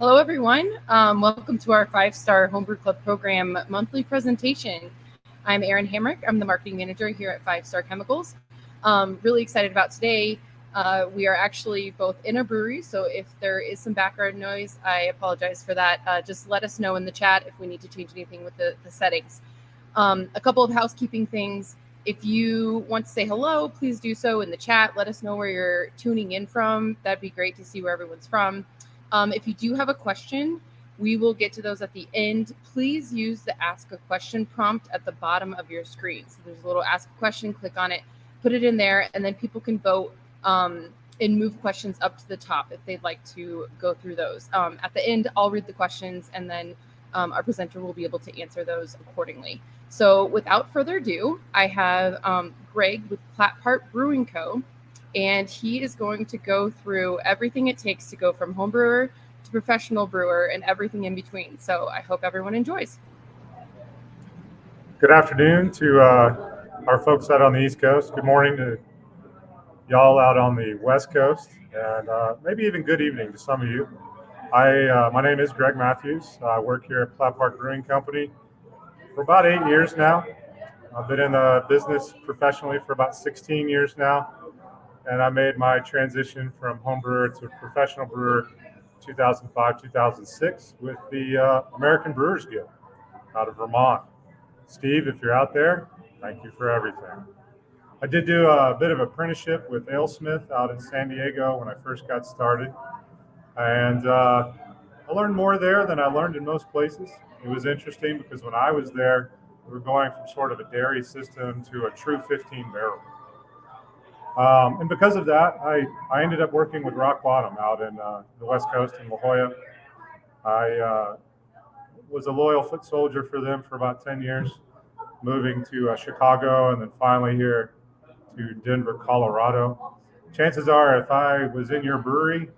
Hello, everyone. Welcome to our 5-Star Homebrew Club program monthly presentation. I'm Erin Hamrick. I'm the marketing manager here at 5-Star Chemicals. Really excited about today. We are actually both in a brewery, so if there is some background noise, I apologize for that. Just let us know in the chat if we need to change anything with the settings. A couple of housekeeping things. If you want to say hello, please do so in the chat. Let us know where you're tuning in from. That'd be great to see where everyone's from. If you do have a question, we will get to those at the end. Please use the Ask a Question prompt at the bottom of your screen. So there's a little Ask a Question, click on it, put it in there, and then people can vote and move questions up to the top if they'd like to go through those. At the end, I'll read the questions, and then our presenter will be able to answer those accordingly. So without further ado, I have Greg with Platt Brewing Co., and he is going to go through everything it takes to go from home brewer to professional brewer and everything in between. So I hope everyone enjoys. Good afternoon to our folks out on the East Coast. Good morning to y'all out on the West Coast, and maybe even good evening to some of you. My name is Greg Matthews. I work here at Platt Brewing Company for about 8 years now. I've been in the business professionally for about 16 years now. And I made my transition from home brewer to professional brewer 2005, 2006 with the American Brewers Guild out of Vermont. Steve, if you're out there, thank you for everything. I did do a bit of apprenticeship with AleSmith out in San Diego when I first got started. And I learned more there than I learned in most places. It was interesting because when I was there, we were going from sort of a dairy system to a true 15 barrel. And because of that, I ended up working with Rock Bottom out in the West Coast in La Jolla. I was a loyal foot soldier for them for about 10 years, moving to Chicago and then finally here to Denver, Colorado. Chances are if I was in your brewery,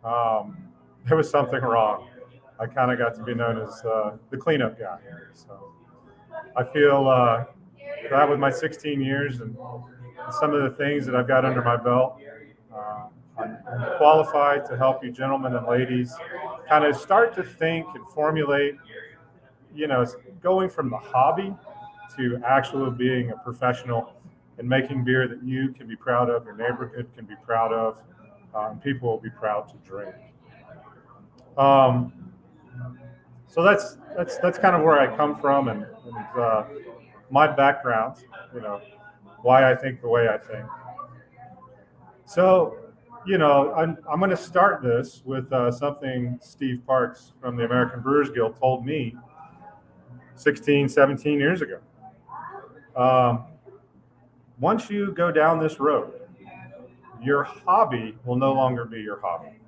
there was something wrong. I kind of got to be known as the cleanup guy. So I feel that with my 16 years and some of the things that I've got under my belt, I'm qualified to help you gentlemen and ladies kind of start to think and formulate, going from the hobby to actually being a professional and making beer that you can be proud of, your neighborhood can be proud of, and people will be proud to drink. So that's kind of where I come from and my background, why I think the way I think. So, I'm going to start this with something Steve Parks from the American Brewers Guild told me 16, 17 years ago. Once you go down this road, your hobby will no longer be your hobby.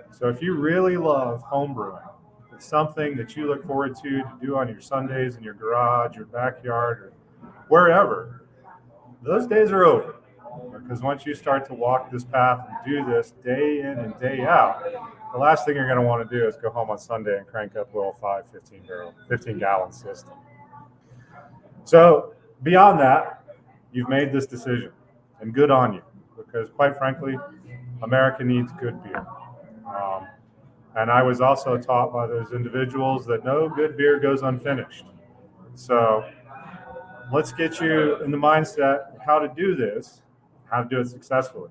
So if you really love home brewing, it's something that you look forward to do on your Sundays in your garage, your backyard, or wherever, those days are over. Because once you start to walk this path and do this day in and day out, the last thing you're going to want to do is go home on Sunday and crank up a little 15-gallon system. So beyond that, you've made this decision, and good on you, because quite frankly, America needs good beer. And I was also taught by those individuals that no good beer goes unfinished. So let's get you in the mindset of how to do this, how to do it successfully.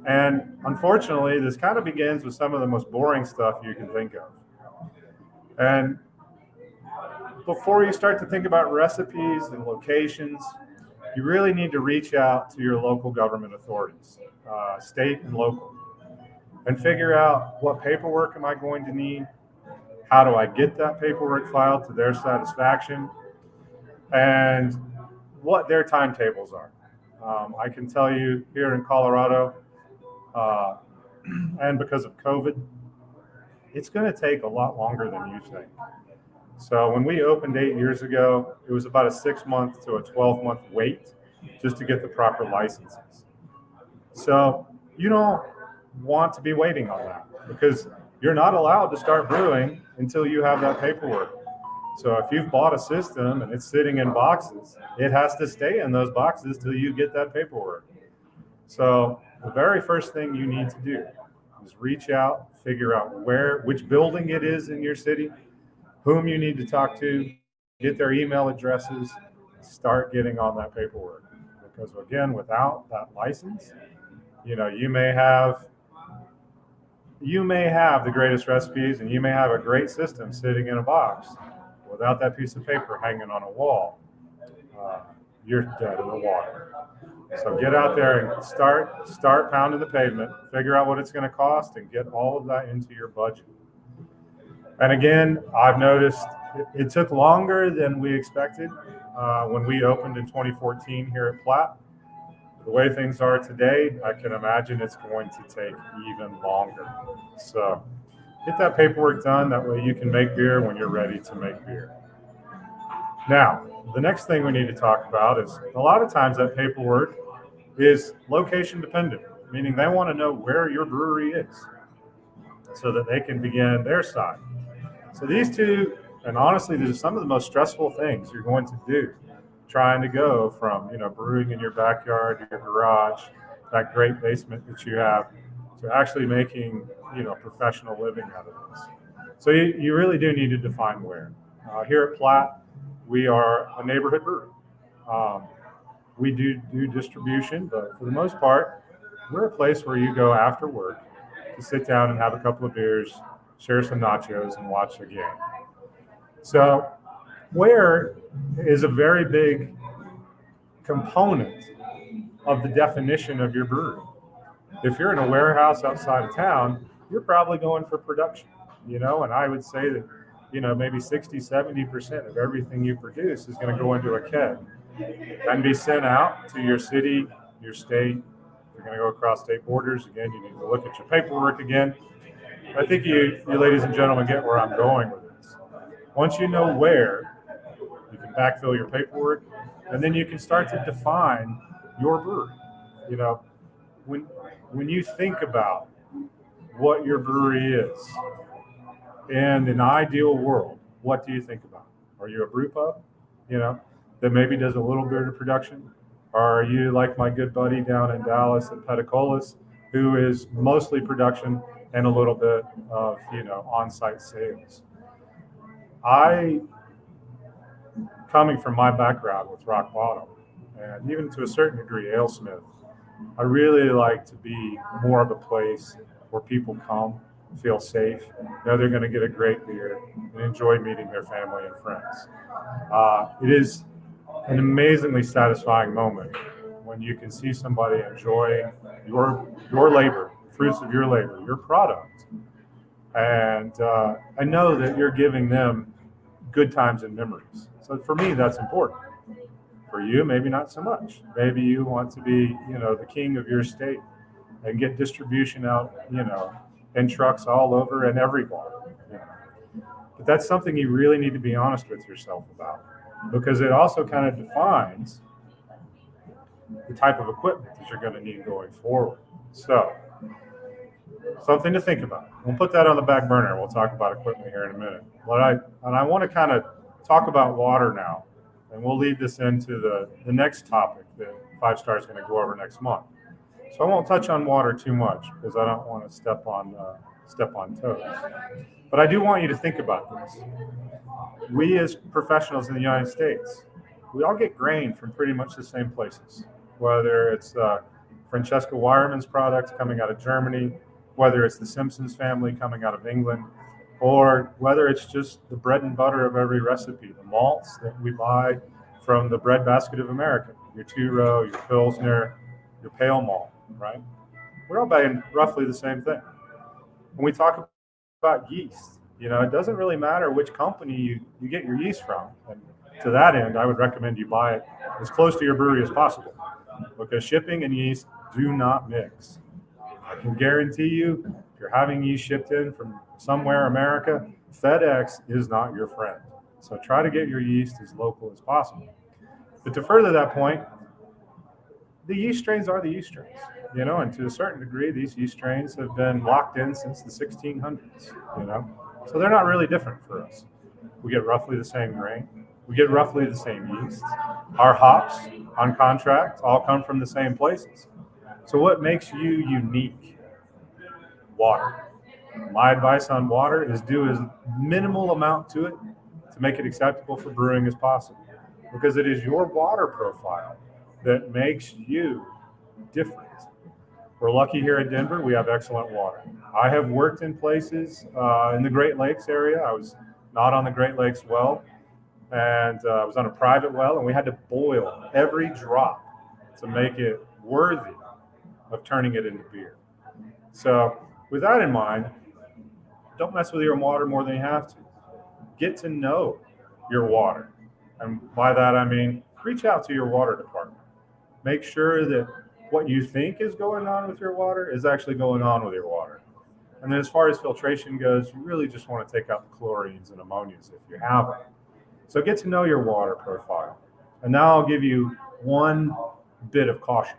And unfortunately, this kind of begins with some of the most boring stuff you can think of. And before you start to think about recipes and locations, you really need to reach out to your local government authorities, state and local, and figure out what paperwork am I going to need, how do I get that paperwork filed to their satisfaction, and what their timetables are. I can tell you here in Colorado, and because of COVID, it's going to take a lot longer than you think. So when we opened 8 years ago, it was about a 6-month to a 12-month wait just to get the proper licenses. So you don't want to be waiting on that because you're not allowed to start brewing until you have that paperwork. So if you've bought a system and it's sitting in boxes, it has to stay in those boxes till you get that paperwork. So the very first thing you need to do is reach out, figure out which building it is in your city, whom you need to talk to, get their email addresses, start getting on that paperwork. Because again, without that license, you may have the greatest recipes and you may have a great system sitting in a box. Without that piece of paper hanging on a wall, you're dead in the water. So get out there and start pounding the pavement, figure out what it's going to cost, and get all of that into your budget. And again, I've noticed it took longer than we expected when we opened in 2014 here at Platt. The way things are today, I can imagine it's going to take even longer. So get that paperwork done. That way you can make beer when you're ready to make beer. Now, the next thing we need to talk about is a lot of times that paperwork is location dependent, meaning they want to know where your brewery is so that they can begin their side. So these two, and honestly, these are some of the most stressful things you're going to do, trying to go from, brewing in your backyard, your garage, that great basement that you have, to actually making, professional living out of this. So you really do need to define where. Here at Platt, we are a neighborhood brewery. We do distribution, but for the most part, we're a place where you go after work to sit down and have a couple of beers, share some nachos, and watch a game. So where is a very big component of the definition of your brewery. If you're in a warehouse outside of town, you're probably going for production, and I would say that, maybe 60, 70% of everything you produce is going to go into a keg and be sent out to your city, your state. If you're going to go across state borders, again, you need to look at your paperwork again. I think you ladies and gentlemen get where I'm going with this. Once you know where, you can backfill your paperwork, and then you can start to define your brewery. When you think about what your brewery is, in an ideal world, what do you think about? Are you a brew pub, that maybe does a little bit of production? Or are you like my good buddy down in Dallas at Petacolas, who is mostly production and a little bit of, on-site sales? Coming from my background with Rock Bottom, and even to a certain degree, AleSmith, I really like to be more of a place where people come, feel safe, know they're going to get a great beer, and enjoy meeting their family and friends. It is an amazingly satisfying moment when you can see somebody enjoying your labor, fruits of your labor, your product, and I know that you're giving them good times and memories. So for me, that's important. For you, maybe not so much. Maybe you want to be, the king of your state and get distribution out, in trucks all over and every bar. But that's something you really need to be honest with yourself about, because it also kind of defines the type of equipment that you're going to need going forward. So something to think about. We'll put that on the back burner. We'll talk about equipment here in a minute. But I want to kind of talk about water now, and we'll lead this into the next topic that 5 Star is going to go over next month. So I won't touch on water too much because I don't want to step on toes. But I do want you to think about this. We as professionals in the United States, we all get grain from pretty much the same places, whether it's Francesca Wireman's products coming out of Germany, whether it's the Simpsons family coming out of England, or whether it's just the bread and butter of every recipe, the malts that we buy from the breadbasket of America, your two-row, your Pilsner, your pale malt, right? We're all buying roughly the same thing. When we talk about yeast, it doesn't really matter which company you get your yeast from. And to that end, I would recommend you buy it as close to your brewery as possible, because shipping and yeast do not mix. I can guarantee you, if you're having yeast shipped in from somewhere America, FedEx is not your friend. So try to get your yeast as local as possible. But to further that point, the yeast strains are the yeast strains, and to a certain degree, these yeast strains have been locked in since the 1600s, so they're not really different for us. We get roughly the same grain. We get roughly the same yeast. Our hops on contract all come from the same places. So what makes you unique water. My advice on water is do as minimal amount to it to make it acceptable for brewing as possible, because it is your water profile that makes you different. We're lucky here in Denver, we have excellent water. I have worked in places in the Great Lakes area. I was not on the Great Lakes well, and I was on a private well, and we had to boil every drop to make it worthy of turning it into beer. So with that in mind, don't mess with your water more than you have to. Get to know your water. And by that, I mean, reach out to your water department. Make sure that what you think is going on with your water is actually going on with your water. And then as far as filtration goes, you really just want to take out the chlorines and ammonias if you have them. So get to know your water profile. And now I'll give you one bit of caution.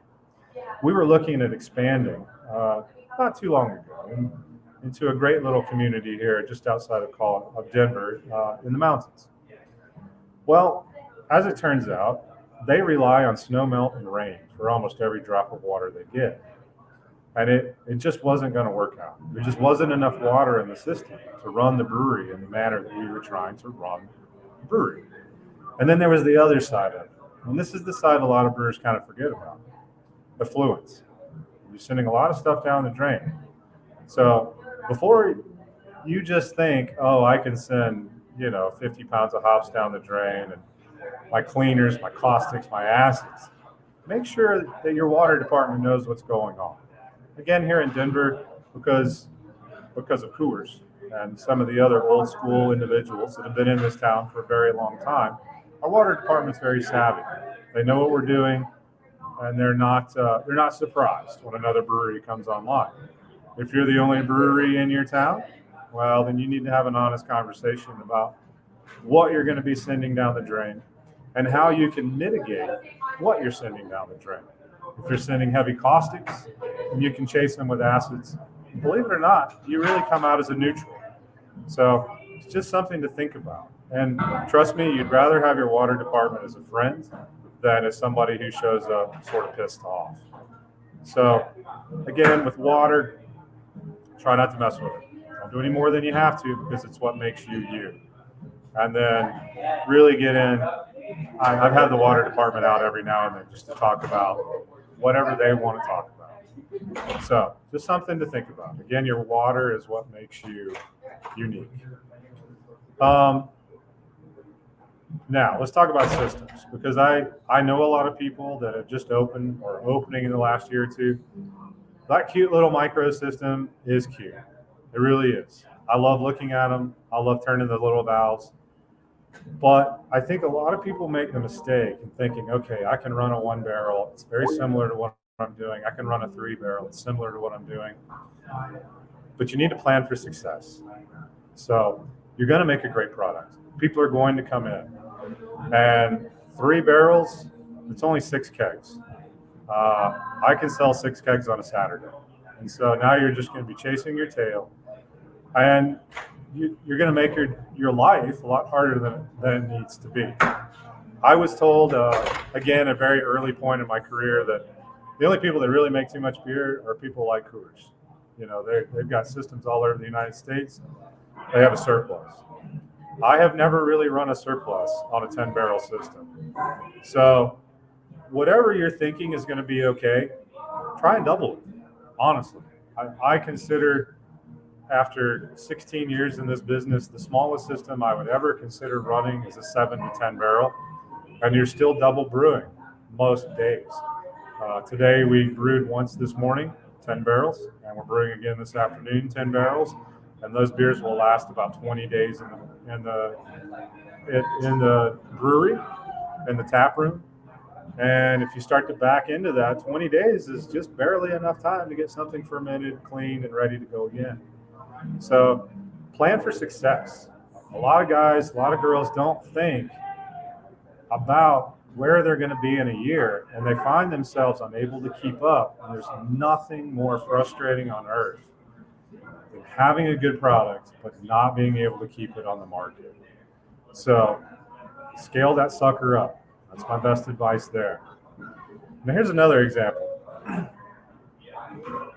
We were looking at expanding not too long ago into a great little community here just outside of Denver in the mountains. Well, as it turns out, they rely on snow melt and rain for almost every drop of water they get. And it just wasn't going to work out. There just wasn't enough water in the system to run the brewery in the manner that we were trying to run the brewery. And then there was the other side of it. And this is the side a lot of brewers kind of forget about. Effluents. You're sending a lot of stuff down the drain. So before you just think, oh, I can send, 50 pounds of hops down the drain and my cleaners, my caustics, my acids, make sure that your water department knows what's going on. Again, here in Denver, because of Coors and some of the other old school individuals that have been in this town for a very long time, our water department's very savvy. They know what we're doing, and they're not surprised when another brewery comes online. If you're the only brewery in your town, well, then you need to have an honest conversation about what you're going to be sending down the drain and how you can mitigate what you're sending down the drain. If you're sending heavy caustics, and you can chase them with acids, believe it or not, you really come out as a neutral. So it's just something to think about. And trust me, you'd rather have your water department as a friend than as somebody who shows up sort of pissed off. So again, with water, try not to mess with it. Don't do any more than you have to, because it's what makes you you. And then really get in. I've had the water department out every now and then just to talk about whatever they want to talk about. So just something to think about. Again, your water is what makes you unique. Now let's talk about systems, because I know a lot of people that have just opened or opening in the last year or two. That cute little micro system is cute. It really is. I love looking at them. I love turning the little valves. But I think a lot of people make the mistake in thinking, okay, I can run a 1 barrel. It's very similar to what I'm doing. I can run a 3 barrel. It's similar to what I'm doing. But you need to plan for success. So you're going to make a great product. People are going to come in. And 3 barrels, it's only 6 kegs. I can sell 6 kegs on a Saturday. And so now you're just going to be chasing your tail. And you're going to make your life a lot harder than it needs to be. I was told, again, a very early point in my career, that the only people that really make too much beer are people like Coors. They've got systems all over the United States. They have a surplus. I have never really run a surplus on a 10-barrel system. So whatever you're thinking is going to be okay, try and double it, honestly. I consider, after 16 years in this business, the smallest system I would ever consider running is a 7 to 10 barrel, and you're still double brewing most days. Today we brewed once this morning, 10 barrels, and we're brewing again this afternoon, 10 barrels, and those beers will last about 20 days in the brewery, in the tap room. And if you start to back into that, 20 days is just barely enough time to get something fermented, clean, and ready to go again. So plan for success. A lot of guys, a lot of girls don't think about where they're going to be in a year, and they find themselves unable to keep up. And there's nothing more frustrating on earth than having a good product but not being able to keep it on the market. So scale that sucker up. That's my best advice there. Now here's another example.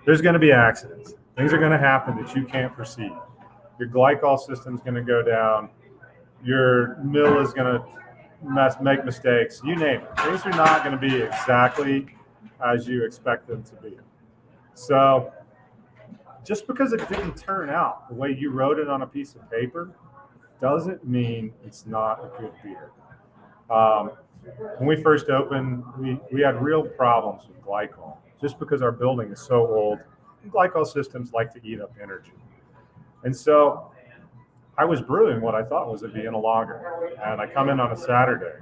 There's going to be accidents. Things are going to happen that you can't foresee. Your glycol system is going to go down. Your mill is going to make mistakes. You name it. Things are not going to be exactly as you expect them to be. So just because it didn't turn out the way you wrote it on a piece of paper doesn't mean it's not a good beer. When we first opened, we had real problems with glycol just because our building is so old. And glycol systems like to eat up energy. And so I was brewing what I thought was a Vienna lager. And I come in on a Saturday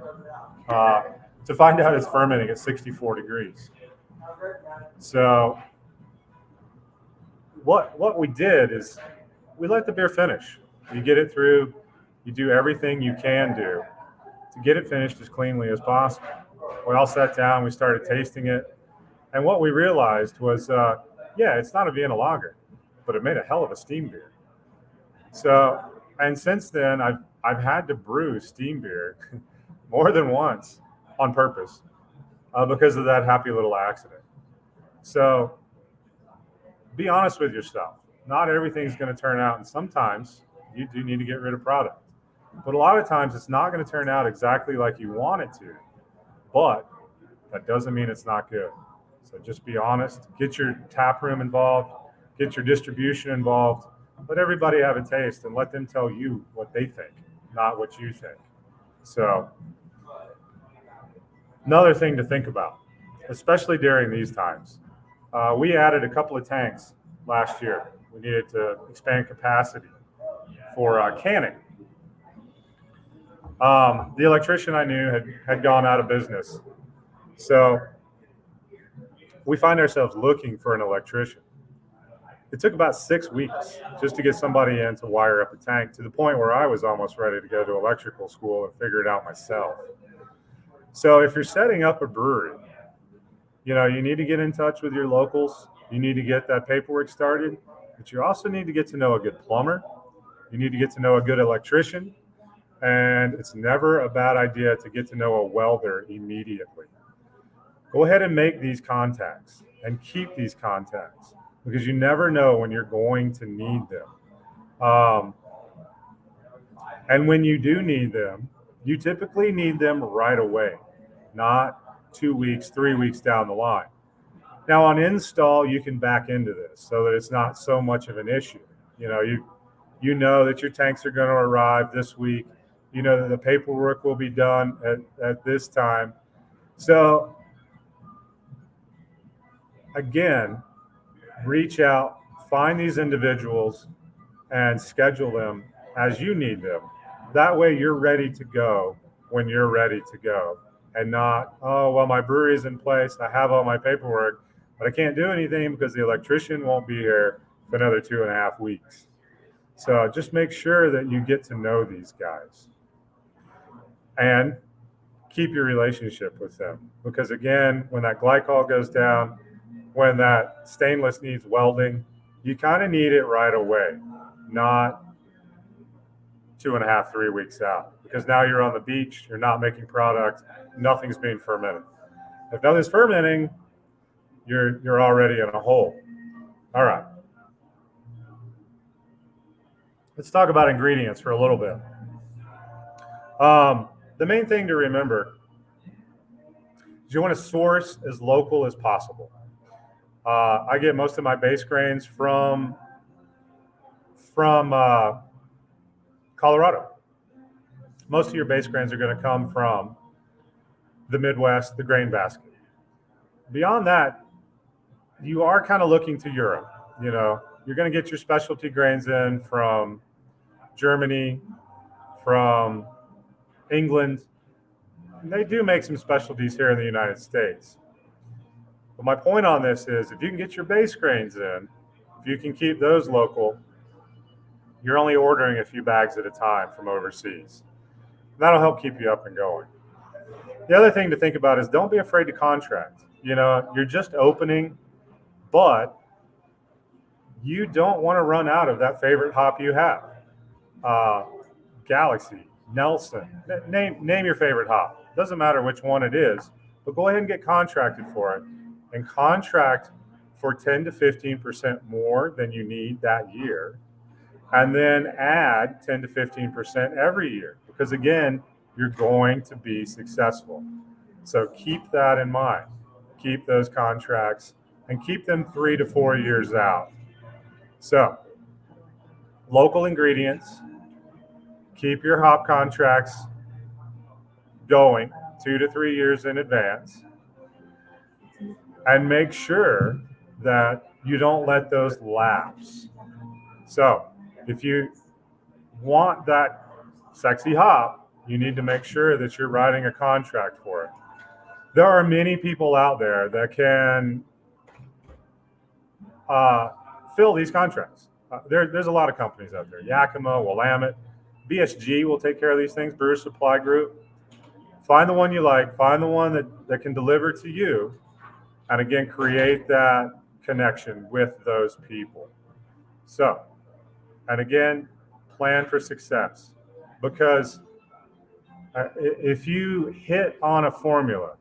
to find out it's fermenting at 64 degrees. So what we did is we let the beer finish. You get it through, you do everything you can do to get it finished as cleanly as possible. We all sat down, we started tasting it, and what we realized was, it's not a Vienna lager, but it made a hell of a steam beer. So, and since then, I've had to brew steam beer more than once on purpose because of that happy little accident. So, be honest with yourself. Not everything's going to turn out, and sometimes you do need to get rid of product. But a lot of times it's not going to turn out exactly like you want it to, but that doesn't mean it's not good. So just be honest, get your tap room involved, get your distribution involved, let everybody have a taste and let them tell you what they think, not what you think. So another thing to think about, especially during these times, we added a couple of tanks last year. We needed to expand capacity for canning. The electrician I knew had gone out of business. So we find ourselves looking for an electrician. It took about 6 weeks just to get somebody in to wire up a tank, to the point where I was almost ready to go to electrical school and figure it out myself. So if you're setting up a brewery, you need to get in touch with your locals. You need to get that paperwork started, but you also need to get to know a good plumber. You need to get to know a good electrician. And it's never a bad idea to get to know a welder immediately. Go ahead and make these contacts and keep these contacts, because you never know when you're going to need them. And when you do need them, you typically need them right away, not 2 weeks, 3 weeks down the line. Now on install, you can back into this so that it's not so much of an issue. You know that your tanks are going to arrive this week. You know that the paperwork will be done at this time. So again, reach out, find these individuals, and schedule them as you need them. That way you're ready to go when you're ready to go, and not, my brewery is in place, I have all my paperwork, but I can't do anything because the electrician won't be here for another 2.5 weeks. So just make sure that you get to know these guys and keep your relationship with them. Because again, when that glycol goes down, when that stainless needs welding, you kind of need it right away, not 2.5, 3 weeks out. Because now you're on the beach, you're not making product, nothing's being fermented. If nothing's fermenting, you're already in a hole. All right. Let's talk about ingredients for a little bit. The main thing to remember is you want to source as local as possible. I get most of my base grains from Colorado. Most of your base grains are going to come from the Midwest, the grain basket. Beyond that, you are kind of looking to Europe. You're going to get your specialty grains in from Germany, from England. And they do make some specialties here in the United States. But my point on this is, if you can get your base grains in, if you can keep those local, you're only ordering a few bags at a time from overseas. And that'll help keep you up and going. The other thing to think about is, don't be afraid to contract. You're just opening, but you don't want to run out of that favorite hop you have. Galaxy, Nelson, name your favorite hop. Doesn't matter which one it is, but go ahead and get contracted for it, and contract for 10 to 15% more than you need that year, and then add 10 to 15% every year, because again, you're going to be successful. So keep that in mind. Keep those contracts and keep them 3 to 4 years out. So local ingredients, keep your hop contracts going 2 to 3 years in advance, and make sure that you don't let those lapse. So if you want that sexy hop, you need to make sure that you're writing a contract for it. There are many people out there that can fill these contracts. There's a lot of companies out there. Yakima, Willamette, BSG will take care of these things, Brewer Supply Group. Find the one you like, find the one that can deliver to you, and again, create that connection with those people. So, and again, plan for success, because if you hit on a formula,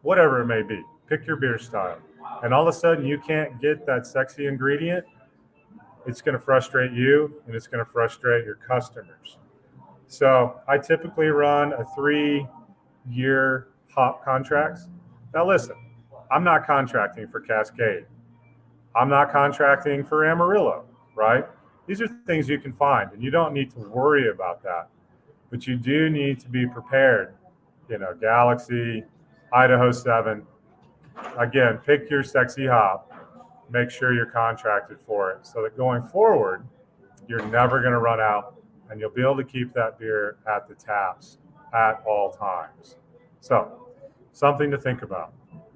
whatever it may be, pick your beer style, and all of a sudden you can't get that sexy ingredient, it's going to frustrate you and it's going to frustrate your customers. So I typically run a 3-year hop contracts. Now listen, I'm not contracting for Cascade. I'm not contracting for Amarillo, right? These are things you can find, and you don't need to worry about that. But you do need to be prepared. Galaxy, Idaho 7. Again, pick your sexy hop. Make sure you're contracted for it, so that going forward, you're never going to run out, and you'll be able to keep that beer at the taps at all times. So, something to think about.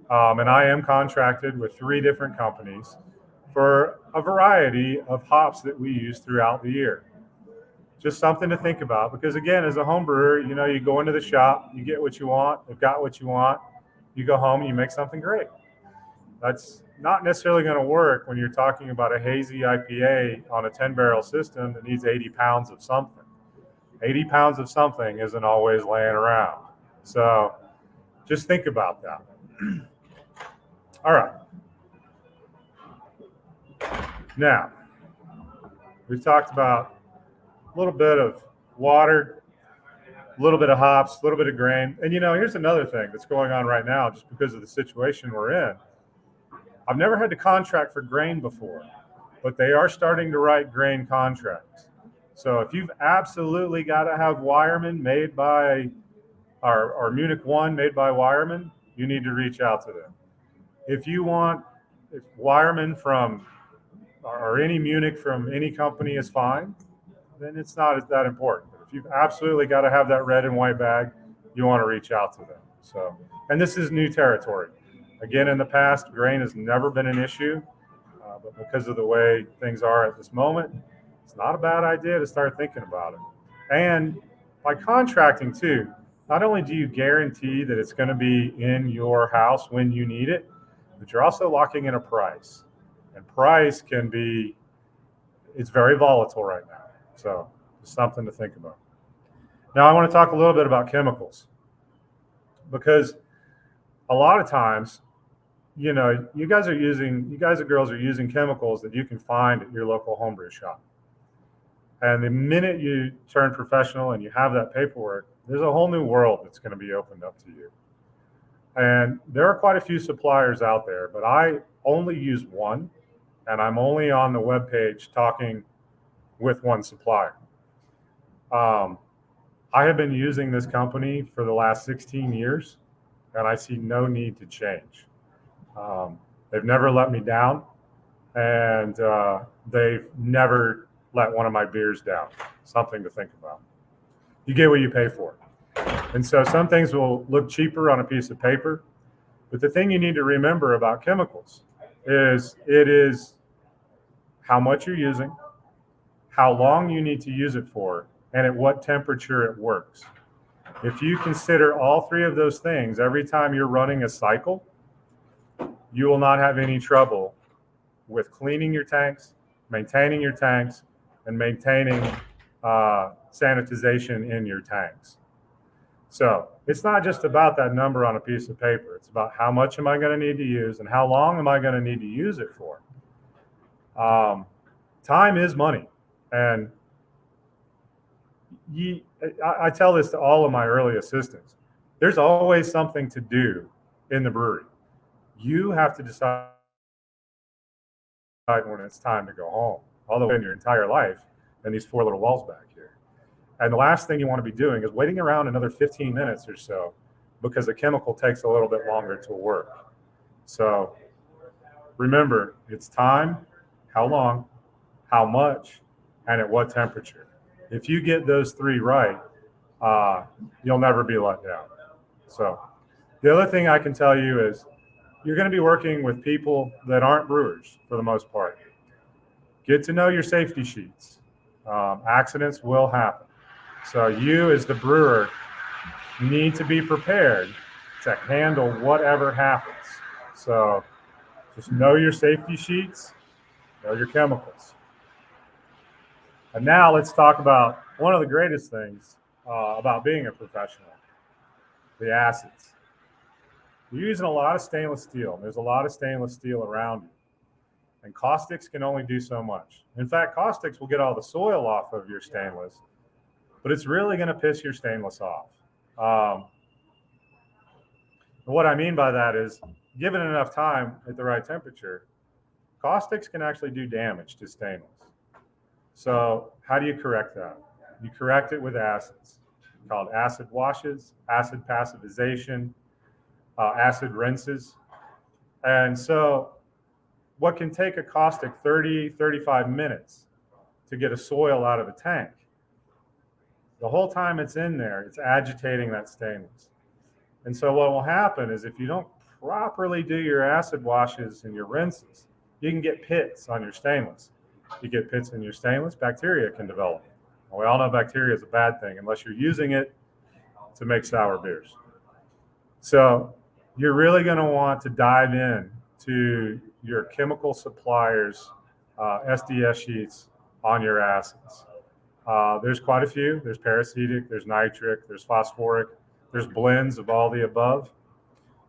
And I am contracted with 3 different companies for a variety of hops that we use throughout the year. Just something to think about, because again, as a home brewer, you go into the shop, you get what you want, they've got what you want, you go home and you make something great. That's not necessarily going to work when you're talking about a hazy IPA on a 10-barrel system that needs 80 pounds of something. 80 pounds of something isn't always laying around. So just think about that. All right. Now, we've talked about a little bit of water, a little bit of hops, a little bit of grain. And here's another thing that's going on right now, just because of the situation we're in. I've never had to contract for grain before, but they are starting to write grain contracts. So if you've absolutely got to have Wireman made by, or Munich 1 made by Wireman, you need to reach out to them. If Wireman from, or any Munich from any company is fine, then it's not that important. But if you've absolutely got to have that red and white bag, you want to reach out to them. So, and this is new territory. Again, in the past, grain has never been an issue, but because of the way things are at this moment, it's not a bad idea to start thinking about it. And by contracting too, not only do you guarantee that it's going to be in your house when you need it, but you're also locking in a price. And price it's very volatile right now. So it's something to think about. Now I want to talk a little bit about chemicals, because a lot of times, you guys and girls are using chemicals that you can find at your local homebrew shop. And the minute you turn professional and you have that paperwork, there's a whole new world that's going to be opened up to you. And there are quite a few suppliers out there, but I only use one, and I'm only on the webpage talking with one supplier. I have been using this company for the last 16 years, and I see no need to change. They've never let me down, and they've never let one of my beers down. Something to think about. You get what you pay for. And so some things will look cheaper on a piece of paper, but the thing you need to remember about chemicals is it is how much you're using, how long you need to use it for, and at what temperature it works. If you consider all 3 of those things every time you're running a cycle, you will not have any trouble with cleaning your tanks, maintaining your tanks, and maintaining sanitization in your tanks. So it's not just about that number on a piece of paper. It's about how much am I going to need to use and how long am I going to need to use it for. Time is money. And I tell this to all of my early assistants. There's always something to do in the brewery. You have to decide when it's time to go home, although in your entire life in these four little walls back here. And the last thing you want to be doing is waiting around another 15 minutes or so because the chemical takes a little bit longer to work. So remember, it's time, how long, how much, and at what temperature. If you get those three right, you'll never be let down. So the other thing I can tell you is you're going to be working with people that aren't brewers for the most part. Get to know your safety sheets. Accidents will happen. So you as the brewer need to be prepared to handle whatever happens. So just know your safety sheets, know your chemicals. And now let's talk about one of the greatest things about being a professional, the acids. You're using a lot of stainless steel. There's a lot of stainless steel around you. And caustics can only do so much. In fact, caustics will get all the soil off of your stainless, but it's really going to piss your stainless off. What I mean by that is, given enough time at the right temperature, caustics can actually do damage to stainless. So how do you correct that? You correct it with acids, called acid washes, acid passivization, acid rinses. And so what can take a caustic 30, 35 minutes to get a soil out of a tank, the whole time it's in there, it's agitating that stainless. And so what will happen is if you don't properly do your acid washes and your rinses, you can get pits on your stainless. You get pits in your stainless, bacteria can develop. Well, we all know bacteria is a bad thing unless you're using it to make sour beers. So you're really going to want to dive in to your chemical suppliers' SDS sheets on your acids. There's quite a few. There's paracetic, there's nitric, there's phosphoric, there's blends of all the above.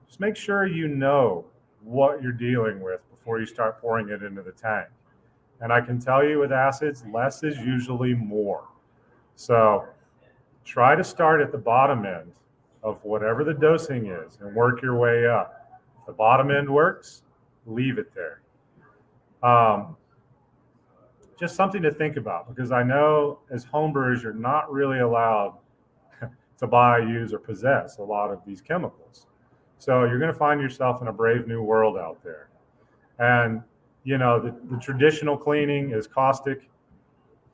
Just make sure you know what you're dealing with before you start pouring it into the tank. And I can tell you with acids, less is usually more. So try to start at the bottom end of whatever the dosing is and work your way up. If the bottom end works, leave it there. Just something to think about, because I know as homebrewers, you're not really allowed to buy, use, or possess a lot of these chemicals. So you're going to find yourself in a brave new world out there. And, you know, the traditional cleaning is caustic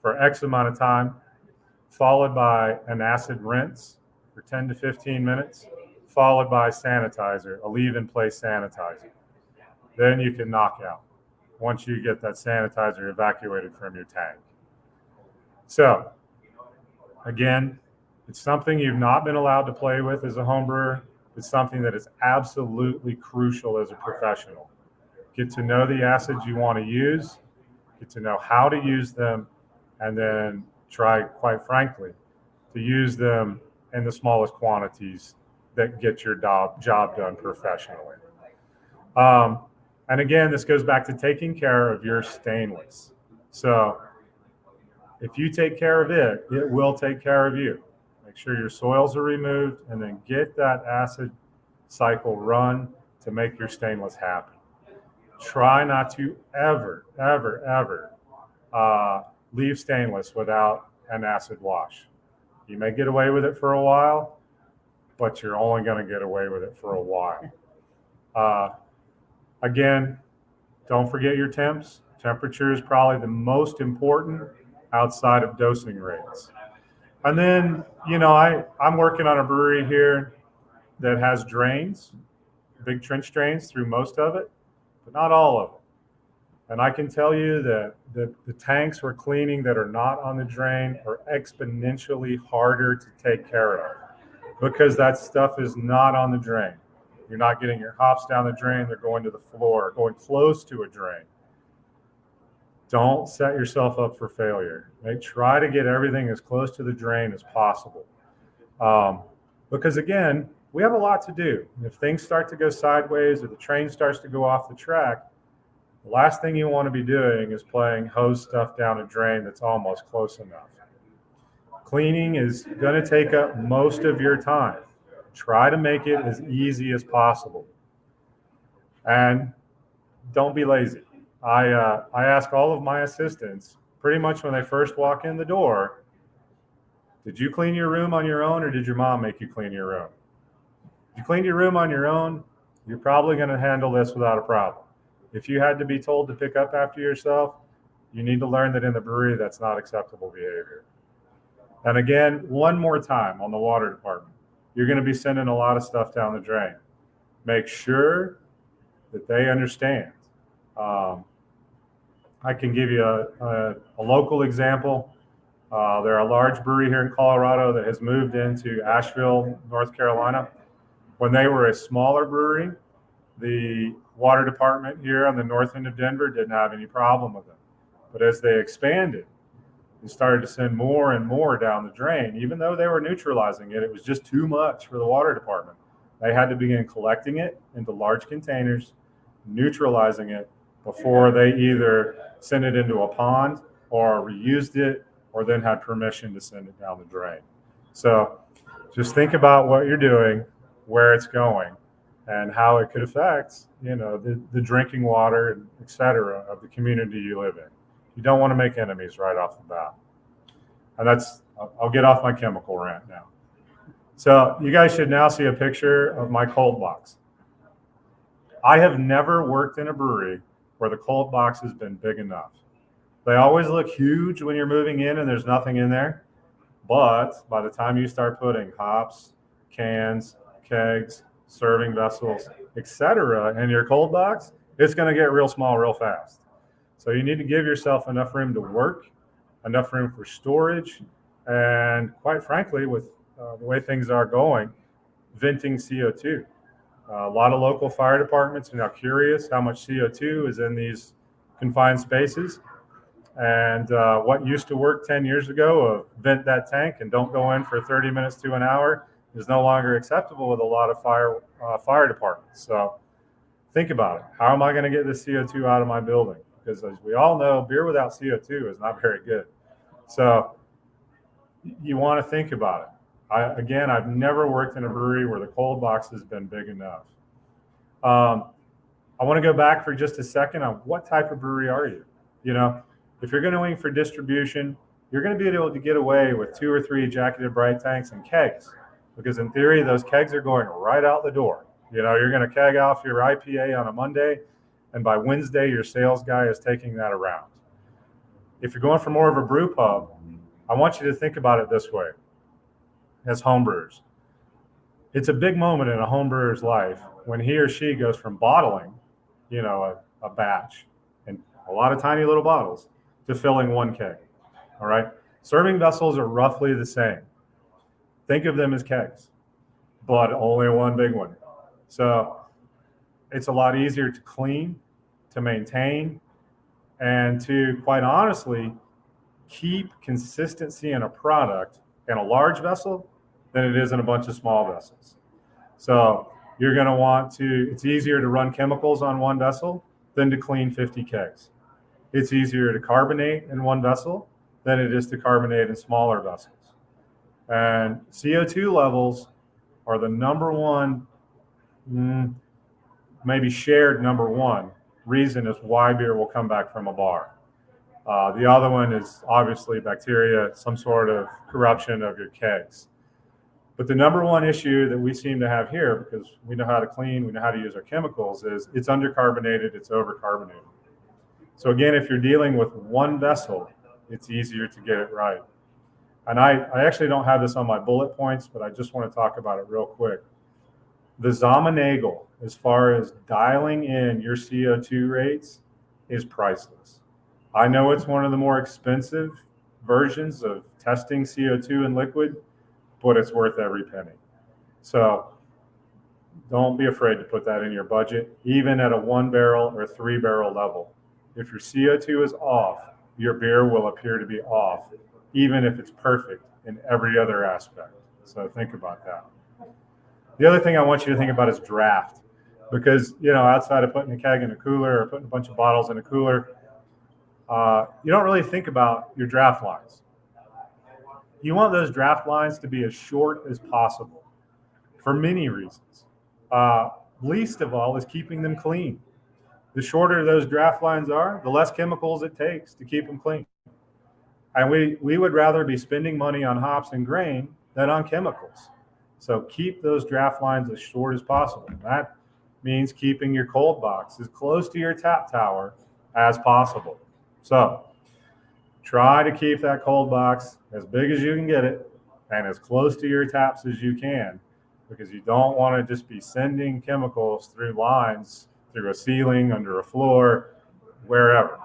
for X amount of time, followed by an acid rinse for 10 to 15 minutes, followed by sanitizer, a leave-in-place sanitizer. Then you can knock out once you get that sanitizer evacuated from your tank. So, again, it's something you've not been allowed to play with as a home brewer. It's something that is absolutely crucial as a professional. Get to know the acids you want to use, get to know how to use them, and then try, quite frankly, to use them in the smallest quantities that get your job done professionally. And again, this goes back to taking care of your stainless. So if you take care of it, it will take care of you. Make sure your soils are removed and then get that acid cycle run to make your stainless happen. Try not to ever, ever, ever leave stainless without an acid wash. You may get away with it for a while, but you're only going to get away with it for a while. Again, don't forget your temps. Temperature is probably the most important outside of dosing rates. And then, you know, I'm working on a brewery here that has drains, big trench drains through most of it, but not all of it. And I can tell you that the tanks we're cleaning that are not on the drain are exponentially harder to take care of because that stuff is not on the drain. You're not getting your hops down the drain. They're going to the floor, going close to a drain. Don't set yourself up for failure. Try to get everything as close to the drain as possible. Because again, we have a lot to do. If things start to go sideways or the train starts to go off the track, the last thing you want to be doing is playing hose stuff down a drain that's almost close enough. Cleaning is going to take up most of your time. Try to make it as easy as possible. And don't be lazy. I ask all of my assistants pretty much when they first walk in the door, did you clean your room on your own or did your mom make you clean your room? If you cleaned your room on your own, you're probably going to handle this without a problem. If you had to be told to pick up after yourself, you need to learn that in the brewery, that's not acceptable behavior. And again, one more time on the water department, you're going to be sending a lot of stuff down the drain. Make sure that they understand. I can give you a local example. They're a large brewery here in Colorado that has moved into Asheville, North Carolina. When they were a smaller brewery, the water department here on the north end of Denver didn't have any problem with them. But as they expanded, they started to send more and more down the drain. Even though they were neutralizing it, it was just too much for the water department. They had to begin collecting it into large containers, neutralizing it before they either sent it into a pond or reused it or then had permission to send it down the drain. So just think about what you're doing, where it's going, and how it could affect, the drinking water, and et cetera, of the community you live in. You don't want to make enemies right off the bat. And I'll get off my chemical rant now. So you guys should now see a picture of my cold box. I have never worked in a brewery where the cold box has been big enough. They always look huge when you're moving in and there's nothing in there. But by the time you start putting hops, cans, kegs, serving vessels, etc. in your cold box, it's going to get real small real fast. So you need to give yourself enough room to work, enough room for storage, and quite frankly, with the way things are going, venting CO2. A lot of local fire departments are now curious how much CO2 is in these confined spaces. And what used to work 10 years ago of vent that tank and don't go in for 30 minutes to an hour is no longer acceptable with a lot of fire departments. So think about it. How am I going to get this CO2 out of my building? Because as we all know, beer without CO2 is not very good. So you want to think about it. I've never worked in a brewery where the cold box has been big enough. I want to go back for just a second on what type of brewery are you? If you're going for distribution, you're going to be able to get away with 2 or 3 jacketed bright tanks and kegs, because in theory, those kegs are going right out the door. You're going to keg off your IPA on a Monday, and by Wednesday, your sales guy is taking that around. If you're going for more of a brew pub, I want you to think about it this way. As homebrewers, it's a big moment in a homebrewer's life when he or she goes from bottling, a batch and a lot of tiny little bottles to filling 1 keg. All right. Serving vessels are roughly the same. Think of them as kegs, but only 1 big one. So it's a lot easier to clean, to maintain, and to, quite honestly, keep consistency in a product in a large vessel than it is in a bunch of small vessels. So you're going to want to, it's easier to run chemicals on 1 vessel than to clean 50 kegs. It's easier to carbonate in 1 vessel than it is to carbonate in smaller vessels. And CO2 levels are the number one, maybe shared number one reason is why beer will come back from a bar. The other one is obviously bacteria, some sort of corruption of your kegs. But the number one issue that we seem to have here, because we know how to clean, we know how to use our chemicals, is it's undercarbonated, it's overcarbonated. So again, if you're dealing with 1 vessel, it's easier to get it right. And I actually don't have this on my bullet points, but I just want to talk about it real quick. The Zamenagel, as far as dialing in your CO2 rates, is priceless. I know it's one of the more expensive versions of testing CO2 in liquid, but it's worth every penny. So don't be afraid to put that in your budget, even at a 1 barrel or 3 barrel level. If your CO2 is off, your beer will appear to be off, even if it's perfect in every other aspect. So think about that. The other thing I want you to think about is draft, because, outside of putting a keg in a cooler or putting a bunch of bottles in a cooler, you don't really think about your draft lines. You want those draft lines to be as short as possible for many reasons. Least of all is keeping them clean. The shorter those draft lines are, the less chemicals it takes to keep them clean. And we would rather be spending money on hops and grain than on chemicals. So keep those draft lines as short as possible. That means keeping your cold box as close to your tap tower as possible. So try to keep that cold box as big as you can get it and as close to your taps as you can, because you don't want to just be sending chemicals through lines, through a ceiling, under a floor, wherever.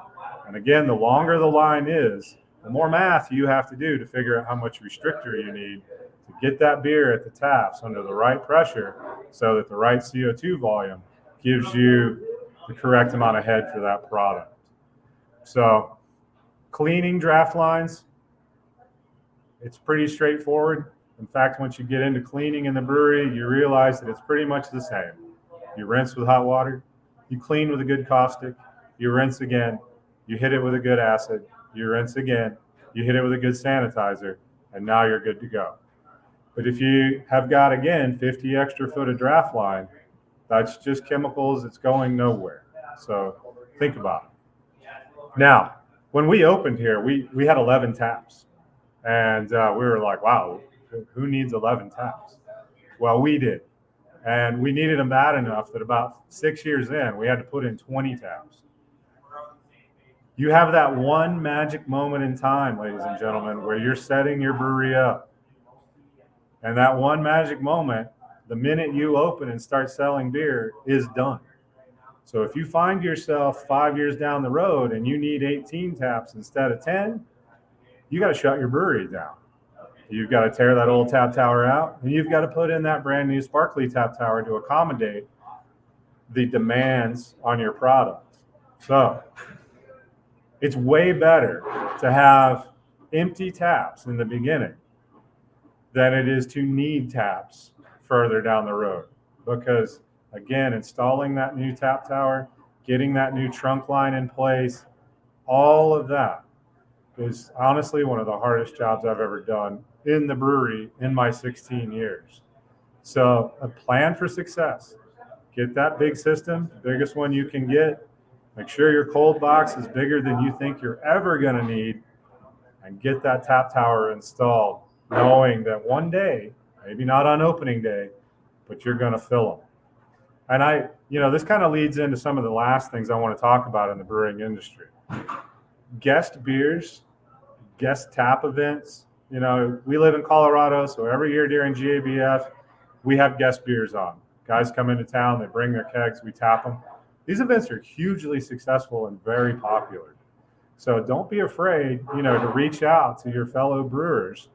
And again, the longer the line is, the more math you have to do to figure out how much restrictor you need to get that beer at the taps under the right pressure so that the right CO2 volume gives you the correct amount of head for that product. So cleaning draft lines, it's pretty straightforward. In fact, once you get into cleaning in the brewery, you realize that it's pretty much the same. You rinse with hot water, you clean with a good caustic, you rinse again, you hit it with a good acid, you rinse again, you hit it with a good sanitizer, and now you're good to go. But if you have got, again, 50 extra foot of draft line, that's just chemicals. It's going nowhere. So think about it. Now, when we opened here, we had 11 taps. And we were like, wow, who needs 11 taps? Well, we did. And we needed them bad enough that about 6 years in, we had to put in 20 taps. You have that one magic moment in time, ladies and gentlemen, where you're setting your brewery up. And that one magic moment, the minute you open and start selling beer, is done. So if you find yourself 5 years down the road and you need 18 taps instead of 10, you got to shut your brewery down. You've got to tear that old tap tower out, and you've got to put in that brand new sparkly tap tower to accommodate the demands on your product. So it's way better to have empty taps in the beginning than it is to need taps further down the road. Because, again, installing that new tap tower, getting that new trunk line in place, all of that is honestly one of the hardest jobs I've ever done in the brewery in my 16 years. So a plan for success. Get that big system, biggest one you can get. Make sure your cold box is bigger than you think you're ever going to need, and get that tap tower installed, knowing that one day, maybe not on opening day, but you're going to fill them. And this kind of leads into some of the last things I want to talk about in the brewing industry. Guest beers, guest tap events. We live in Colorado, so every year during GABF, we have guest beers on. Guys come into town, they bring their kegs, we tap them. These events are hugely successful and very popular. So don't be afraid, to reach out to your fellow brewers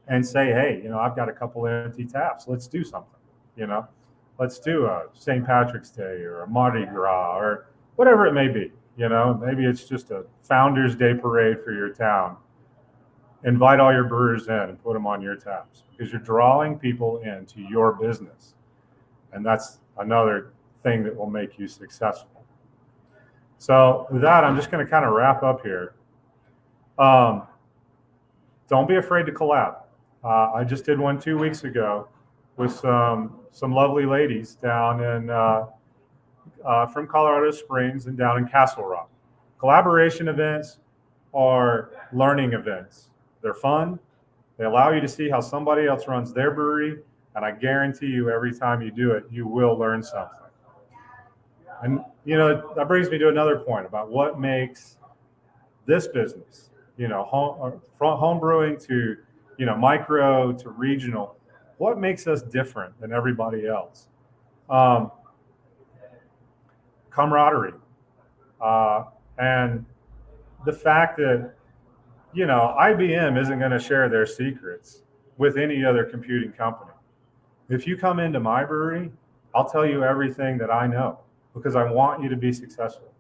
and say, hey, I've got a couple of empty taps. Let's do something. Let's do a St. Patrick's Day or a Mardi Gras or whatever it may be. Maybe it's just a Founders Day parade for your town. Invite all your brewers in and put them on your taps, because you're drawing people into your business. And that's another thing that will make you successful. So with that, I'm just going to kind of wrap up here. Don't be afraid to collab. I just did one 2 weeks ago with some lovely ladies down in from Colorado Springs and down in Castle Rock. Collaboration events are learning events. They're fun. They allow you to see how somebody else runs their brewery, and I guarantee you every time you do it, you will learn something. And, that brings me to another point about what makes this business, from home brewing to, micro to regional, what makes us different than everybody else? Camaraderie. And the fact that, IBM isn't going to share their secrets with any other computing company. If you come into my brewery, I'll tell you everything that I know, because I want you to be successful.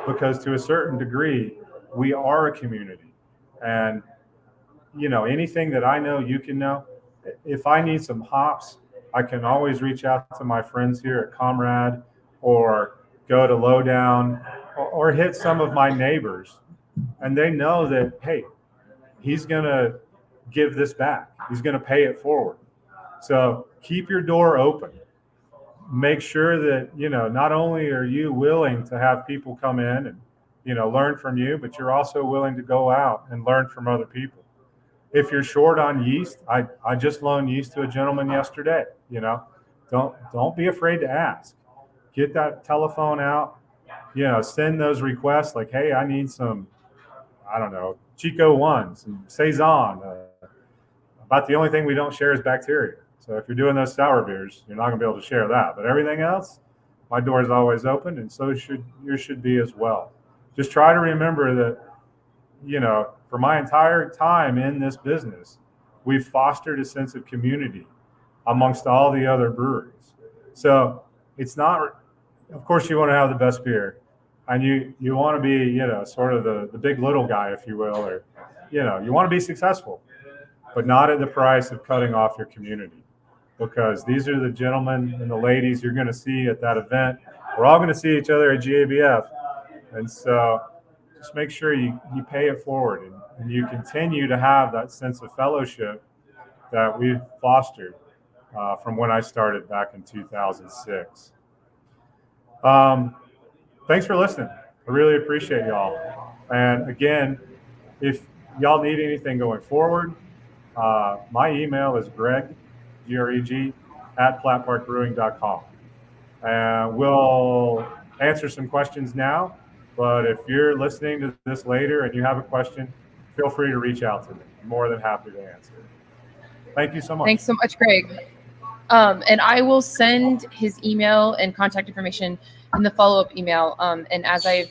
Because to a certain degree, we are a community. And, anything that I know, you can know. If I need some hops, I can always reach out to my friends here at Comrade or go to Lowdown or hit some of my neighbors. And they know that, hey, he's going to give this back. He's going to pay it forward. So keep your door open. Make sure that, not only are you willing to have people come in and, learn from you, but you're also willing to go out and learn from other people. If you're short on yeast, I just loaned yeast to a gentleman yesterday. Don't be afraid to ask. Get that telephone out, send those requests like, hey, I need some, I don't know, Chico 1, some Saison. About the only thing we don't share is bacteria. So if you're doing those sour beers, you're not going to be able to share that. But everything else, my door is always open, and so yours should be as well. Just try to remember that, for my entire time in this business, we've fostered a sense of community amongst all the other breweries. So it's not, of course, you want to have the best beer, and you want to be, sort of the big little guy, if you will, or, you want to be successful, but not at the price of cutting off your community, because these are the gentlemen and the ladies you're going to see at that event. We're all going to see each other at GABF. And so just make sure you pay it forward and you continue to have that sense of fellowship that we've fostered from when I started back in 2006. Thanks for listening. I really appreciate y'all. And again, if y'all need anything going forward, my email is Greg, Greg, at plattparkbrewing.com. And we'll answer some questions now. But if you're listening to this later and you have a question, feel free to reach out to me. I'm more than happy to answer. Thank you so much. Thanks so much, Greg. And I will send his email and contact information in the follow-up email. And as I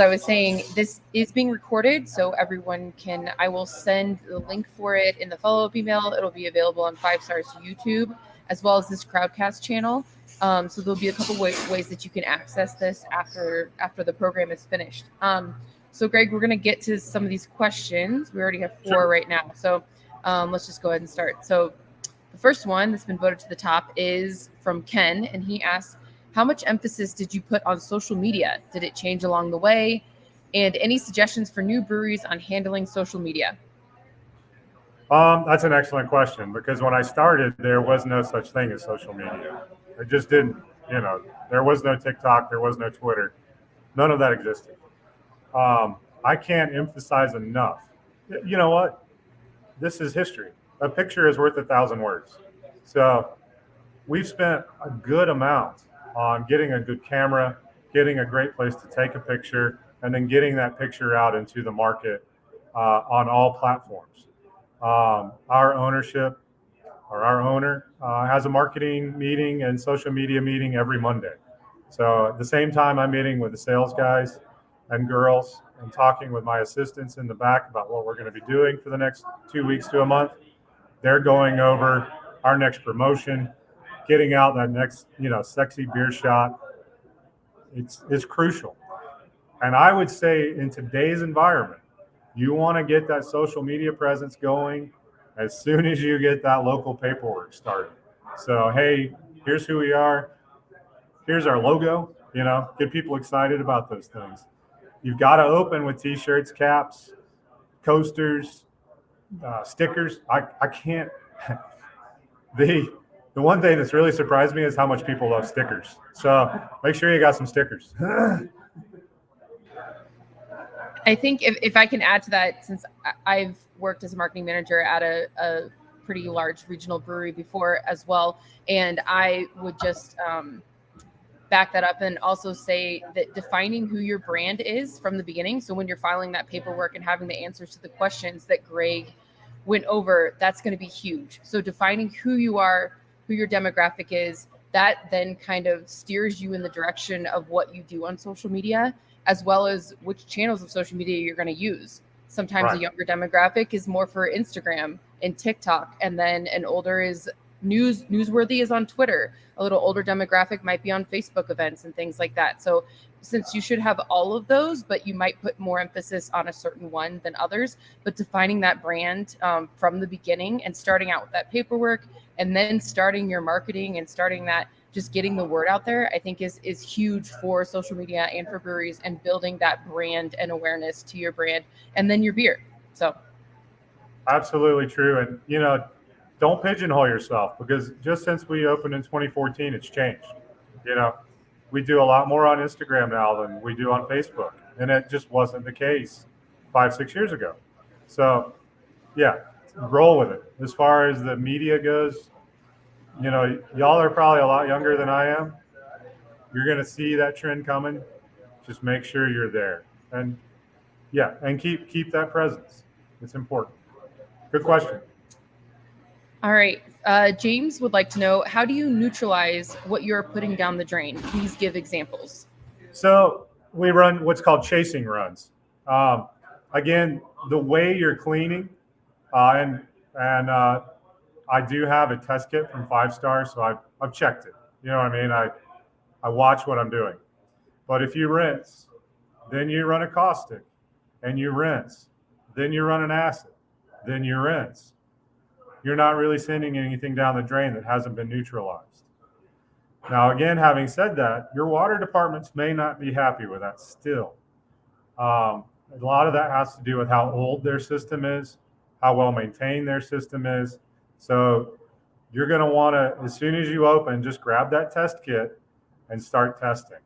was saying, this is being recorded, so everyone can. I will send the link for it in the follow-up email. It'll be available on 5 Stars YouTube as well as this Crowdcast channel. So there'll be a couple ways that you can access this after the program is finished. So Greg, we're going to get to some of these questions. We already have 4 right now. So let's just go ahead and start. So the first one that's been voted to the top is from Ken, and he asks, how much emphasis did you put on social media? Did it change along the way? And any suggestions for new breweries on handling social media? That's an excellent question, because when I started, there was no such thing as social media. It just didn't, there was no TikTok, there was no Twitter. None of that existed. I can't emphasize enough. You know what? This is history. A picture is worth 1,000 words. So we've spent a good amount on getting a good camera, getting a great place to take a picture, and then getting that picture out into the market on all platforms. Our owner has a marketing meeting and social media meeting every Monday. So at the same time, I'm meeting with the sales guys and girls and talking with my assistants in the back about what we're going to be doing for the next 2 weeks to a month. They're going over our next promotion, getting out that next, sexy beer shot. It's crucial. And I would say in today's environment, you want to get that social media presence going as soon as you get that local paperwork started. So, hey, here's who we are. Here's our logo, get people excited about those things. You've got to open with T-shirts, caps, coasters, stickers. I can't. The one thing that's really surprised me is how much people love stickers. So make sure you got some stickers. I think if I can add to that, since I've worked as a marketing manager at a pretty large regional brewery before as well, and I would just back that up and also say that defining who your brand is from the beginning. So when you're filing that paperwork and having the answers to the questions that Greg went over, that's going to be huge. So defining who you are, who your demographic is, that then kind of steers you in the direction of what you do on social media, as well as which channels of social media you're going to use. Sometimes a younger demographic is more for Instagram and TikTok, and then an older is newsworthy is on Twitter. A little older demographic might be on Facebook events and things like that. So since you should have all of those, but you might put more emphasis on a certain one than others. But defining that brand from the beginning and starting out with that paperwork and then starting your marketing and starting that, just getting the word out there, I think is huge for social media and for breweries and building that brand and awareness to your brand and then your beer. So absolutely true. And, don't pigeonhole yourself, because just since we opened in 2014, it's changed. We do a lot more on Instagram now than we do on Facebook. And it just wasn't the case 5-6 years ago. So, yeah, roll with it. As far as the media goes, y'all are probably a lot younger than I am. You're going to see that trend coming. Just make sure you're there. And and keep that presence. It's important. Good question. all right. James would like to know, how do you neutralize what you're putting down the drain? Please give examples. So we run what's called chasing runs. Again, the way you're cleaning, and I do have a test kit from 5-Star, so I've checked it. You know what I mean? I watch what I'm doing. But if you rinse, then you run a caustic, and you rinse, then you run an acid, then you rinse, you're not really sending anything down the drain that hasn't been neutralized. Now, again, having said that, your water departments may not be happy with that still. A lot of that has to do with how old their system is, how well maintained their system is. So you're going to want to, as soon as you open, just grab that test kit and start testing.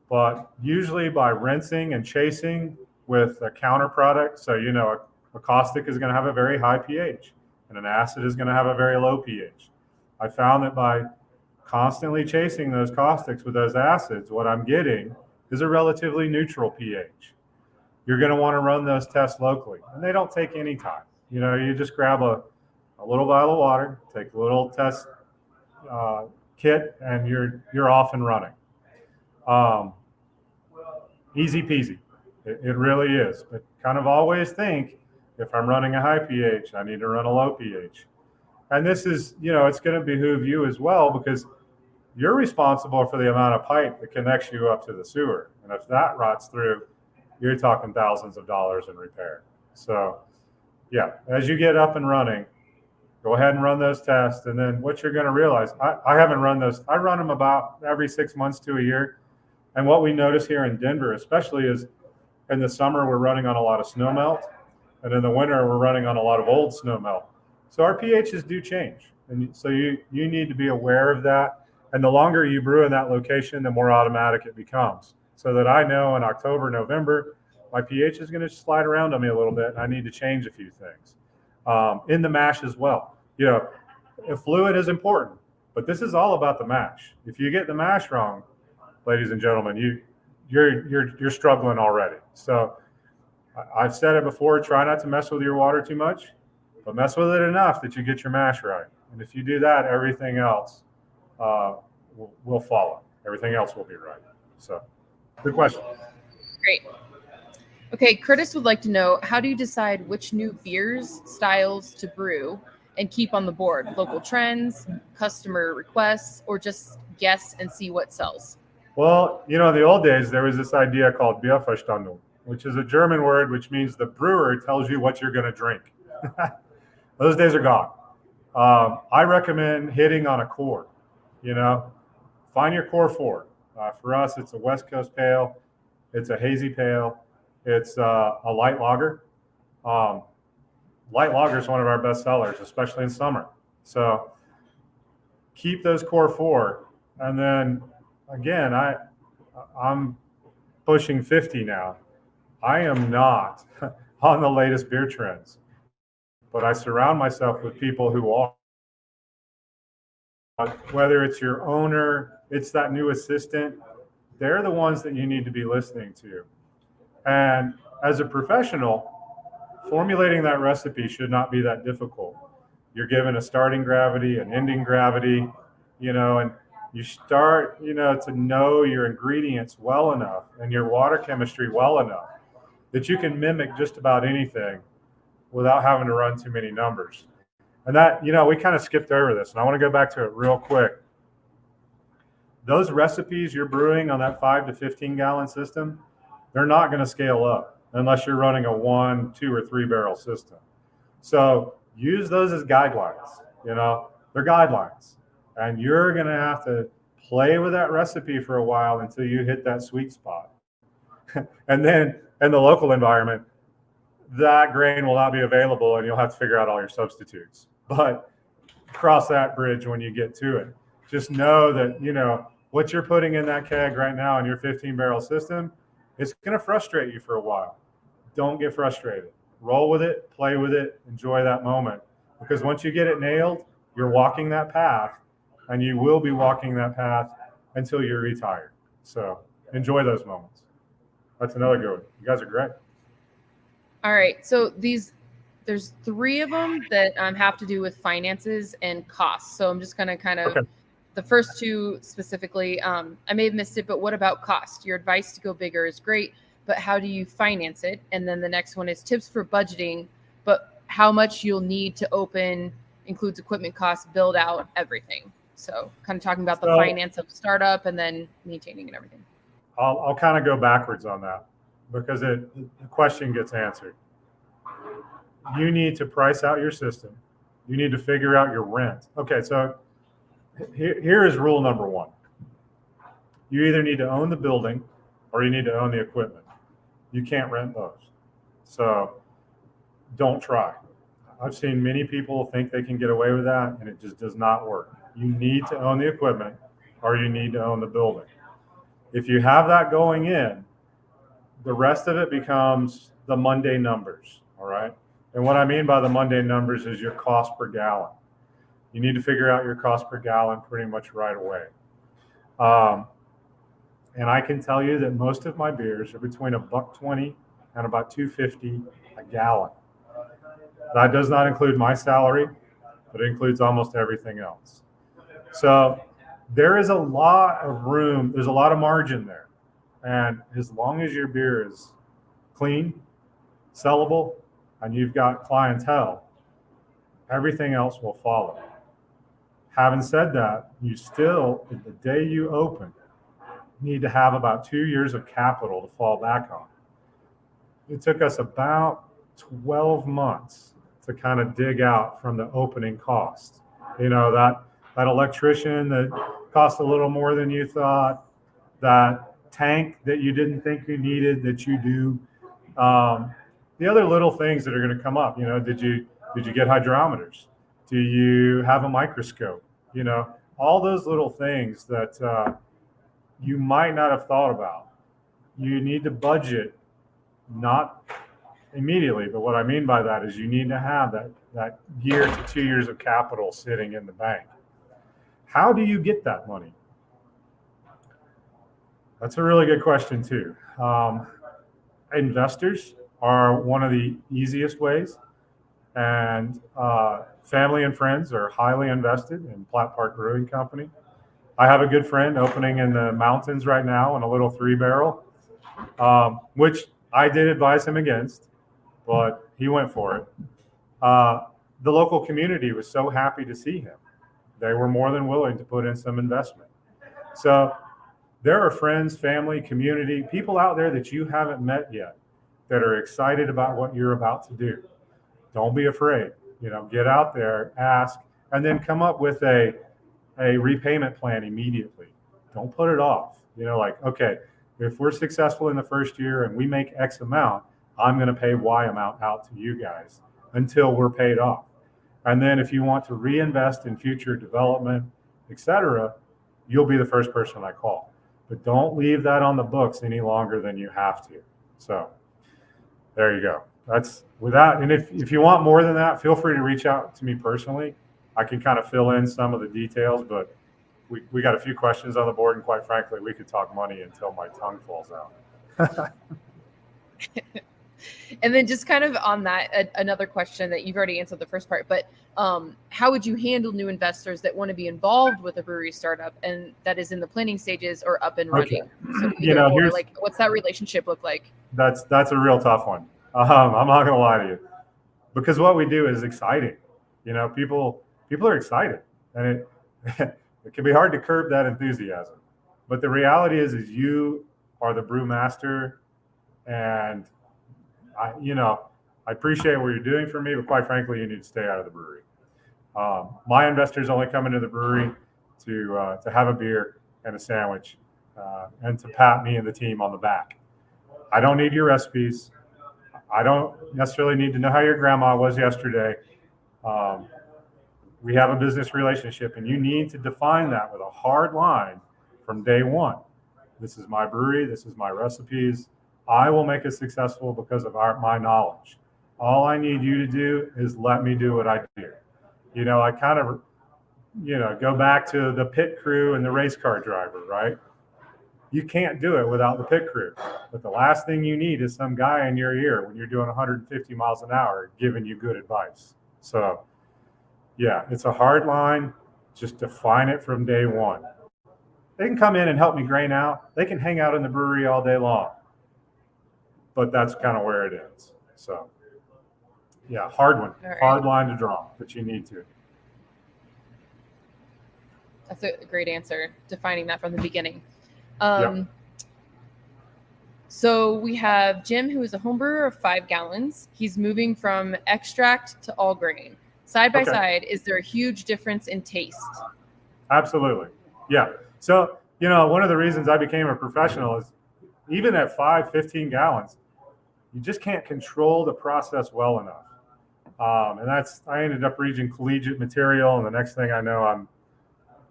But usually by rinsing and chasing with a counter product, so a caustic is going to have a very high pH and an acid is going to have a very low pH. I found that by constantly chasing those caustics with those acids, what I'm getting is a relatively neutral pH. You're going to want to run those tests locally, and they don't take any time. You just grab a little vial of water, take a little test kit, and you're off and running. Easy peasy. It really is. But kind of always think, if I'm running a high pH, I need to run a low pH. And this is, it's going to behoove you as well, because you're responsible for the amount of pipe that connects you up to the sewer. And if that rots through, you're talking thousands of dollars in repair. So, as you get up and running, go ahead and run those tests. And then what you're going to realize, I haven't run those. I run them about every 6 months to a year. And what we notice here in Denver, especially, is in the summer, we're running on a lot of snow melt. And in the winter, we're running on a lot of old snow melt. So our pHs do change. And so you need to be aware of that. And the longer you brew in that location, the more automatic it becomes. So that I know in October, November, my pH is going to slide around on me a little bit, and I need to change a few things. In the mash as well. Fluid is important, but this is all about the mash. If you get the mash wrong, ladies and gentlemen, you're struggling already. So I've said it before, try not to mess with your water too much, but mess with it enough that you get your mash right. And if you do that, everything else will follow. Everything else will be right. So, good question. Great. Okay, Curtis would like to know, how do you decide which new beers, styles to brew and keep on the board? Local trends, customer requests, or just guess and see what sells? Well, in the old days, there was this idea called Bierverstandung, which is a German word which means the brewer tells you what you're going to drink. Those days are gone. I recommend hitting on a core. Find your core four. For us, it's a West Coast pale. It's a hazy pale. It's a light lager. Light lager is one of our best sellers, especially in summer. So keep those core four. And then, again, I'm pushing 50 now. I am not on the latest beer trends, but I surround myself with people who are. Whether it's your owner, it's that new assistant, they're the ones that you need to be listening to. And as a professional, formulating that recipe should not be that difficult. You're given a starting gravity, an ending gravity, and you start, to know your ingredients well enough and your water chemistry well enough that you can mimic just about anything without having to run too many numbers. And that, we kind of skipped over this, and I want to go back to it real quick. those recipes you're brewing on that 5 to 15 gallon system, they're not going to scale up unless you're running a 1, 2, or 3 barrel system. So use those as guidelines. They're guidelines, and you're going to have to play with that recipe for a while until you hit that sweet spot. And then in the local environment, that grain will not be available and you'll have to figure out all your substitutes. But cross that bridge when you get to it. Just know that, what you're putting in that keg right now in your 15 barrel system, it's going to frustrate you for a while. Don't get frustrated. Roll with it, play with it, enjoy that moment. Because once you get it nailed, you're walking that path, and you will be walking that path until you're retired. So enjoy those moments. That's another good one. You guys are great. All right. So there's 3 of them that have to do with finances and costs. So I'm just going to kind of, the first 2 specifically, I may have missed it, but what about cost? Your advice to go bigger is great, but how do you finance it? And then the next one is tips for budgeting, but how much you'll need to open includes equipment costs, build out, everything. So kind of talking about the finance of startup and then maintaining and everything. I'll kind of go backwards on that because the question gets answered. You need to price out your system. You need to figure out your rent. Okay, so here is rule number 1. You either need to own the building or you need to own the equipment. You can't rent those. So don't try. I've seen many people think they can get away with that, and it just does not work. You need to own the equipment or you need to own the building. If you have that going in, the rest of it becomes the Monday numbers, all right? And what I mean by the Monday numbers is your cost per gallon. You need to figure out your cost per gallon pretty much right away. And I can tell you that most of my beers are between $1.20 and about $2.50 a gallon. That does not include my salary, but it includes almost everything else. So there is a lot of room. There's a lot of margin there. And as long as your beer is clean, sellable, and you've got clientele, everything else will follow. Having said that, you still, the day you open, need to have about 2 years of capital to fall back on. It took us about 12 months to kind of dig out from the opening cost. That electrician that cost a little more than you thought, that tank that you didn't think you needed that you do, the other little things that are going to come up. Did you get hydrometers? Do you have a microscope? All those little things that you might not have thought about. You need to budget, not immediately, but what I mean by that is you need to have that year to 2 years of capital sitting in the bank. How do you get that money? That's a really good question too. Investors are one of the easiest ways, and family and friends are highly invested in Platt Brewing Company. I have a good friend opening in the mountains right now in a little 3-barrel, which I did advise him against, but he went for it. The local community was so happy to see him. They were more than willing to put in some investment. So there are friends, family, community, people out there that you haven't met yet that are excited about what you're about to do. Don't be afraid. Get out there, ask, and then come up with a repayment plan immediately. Don't put it off. Okay, if we're successful in the first year and we make X amount, I'm going to pay Y amount out to you guys until we're paid off. And then if you want to reinvest in future development, etc., you'll be the first person I call. But don't leave that on the books any longer than you have to. So there you go. That's with that. And if you want more than that, feel free to reach out to me personally. I can kind of fill in some of the details, but we got a few questions on the board, and quite frankly, we could talk money until my tongue falls out. And then just kind of on that, another question that you've already answered the first part, but how would you handle new investors that want to be involved with a brewery startup and that is in the planning stages or up and running? Okay. So what's that relationship look like? That's a real tough one. I'm not going to lie to you, because what we do is exciting. People are excited, and it can be hard to curb that enthusiasm. But the reality is you are the brewmaster, and I appreciate what you're doing for me, but quite frankly, you need to stay out of the brewery. My investors only come into the brewery to have a beer and a sandwich, and to pat me and the team on the back. I don't need your recipes. I don't necessarily need to know how your grandma was yesterday. We have a business relationship, and you need to define that with a hard line from day one. This is my brewery. This is my recipes. I will make it successful because of my knowledge. All I need you to do is let me do what I do. I kind of, go back to the pit crew and the race car driver, right? You can't do it without the pit crew. But the last thing you need is some guy in your ear when you're doing 150 miles an hour giving you good advice. So, yeah, it's a hard line. Just define it from day one. They can come in and help me grain out. They can hang out in the brewery all day long. But that's kind of where it is. So, yeah, hard one. Right. Hard line to draw, but you need to. That's a great answer, defining that from the beginning. Yep. So we have Jim, who is a homebrewer of 5 gallons. He's moving from extract to all grain. Side by side, is there a huge difference in taste? Absolutely. Yeah. So, one of the reasons I became a professional is even at 15 gallons, you just can't control the process well enough. And I ended up reaching collegiate material, and the next thing I know, I'm